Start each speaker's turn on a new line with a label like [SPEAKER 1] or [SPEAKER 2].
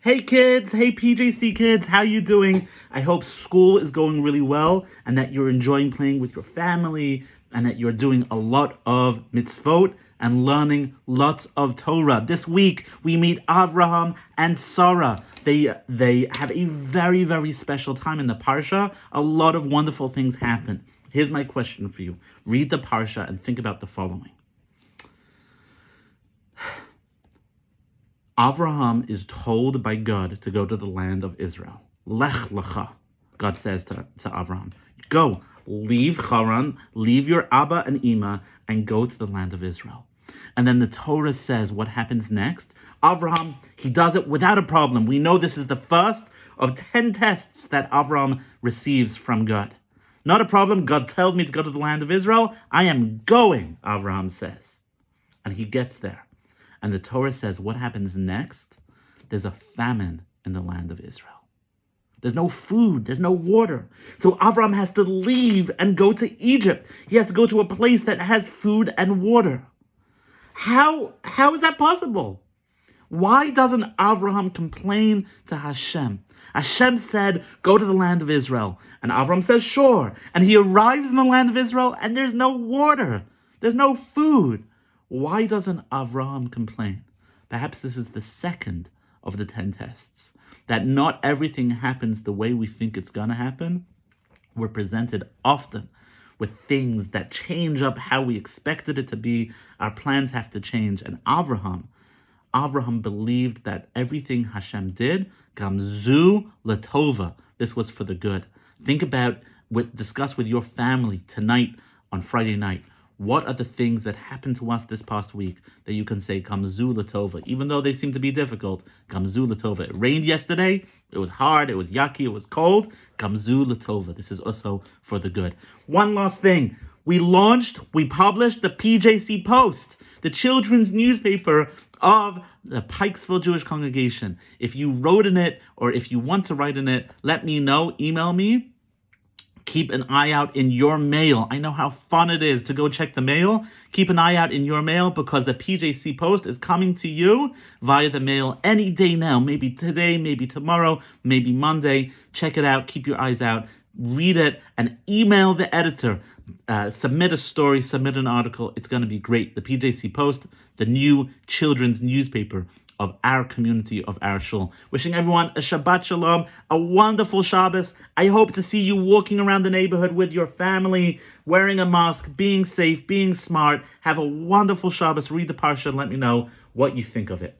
[SPEAKER 1] Hey kids, hey PJC kids, how you doing? I hope school is going really well and that you're enjoying playing with your family and that you're doing a lot of mitzvot and learning lots of Torah. This week we meet Avraham and Sarah. They have a very, very special time in the Parsha. A lot of wonderful things happen. Here's my question for you. Read the Parsha and think about the following. Avraham is told by God to go to the land of Israel. Lech Lecha, God says to Avraham, go, leave Haran, leave your Abba and Ima, and go to the land of Israel. And then the Torah says what happens next. Avraham, he does it without a problem. We know this is the first of 10 tests that Avraham receives from God. Not a problem. God tells me to go to the land of Israel. I am going, Avraham says. And he gets there. And the Torah says what happens next? There's a famine in the land of Israel. There's no food. There's no water. So Avraham has to leave and go to Egypt. He has to go to a place that has food and water. How is that possible? Why doesn't Avraham complain to Hashem? Hashem said, go to the land of Israel. And Avraham says, sure. And he arrives in the land of Israel and there's no water. There's no food. Why doesn't Avraham complain? Perhaps this is the second of the 10 tests. That not everything happens the way we think it's going to happen. We're presented often with things that change up how we expected it to be. Our plans have to change. And Avraham believed that everything Hashem did, gamzu latova, this was for the good. Think about, discuss with your family tonight on Friday night. What are the things that happened to us this past week that you can say, Gamzu Latova, even though they seem to be difficult, Gamzu Latova. It rained yesterday, it was hard, it was yucky, it was cold, Gamzu Latova. This is also for the good. One last thing. We published the PJC Post, the children's newspaper of the Pikesville Jewish Congregation. If you wrote in it, or if you want to write in it, let me know, email me. Keep an eye out in your mail. I know how fun it is to go check the mail. Keep an eye out in your mail because the PJC Post is coming to you via the mail any day now. Maybe today, maybe tomorrow, maybe Monday. Check it out. Keep your eyes out. Read it and email the editor. Submit a story, submit an article. It's going to be great. The PJC Post, the new children's newspaper of our community, of our shul. Wishing everyone a Shabbat Shalom, a wonderful Shabbos. I hope to see you walking around the neighborhood with your family, wearing a mask, being safe, being smart. Have a wonderful Shabbos. Read the Parsha and let me know what you think of it.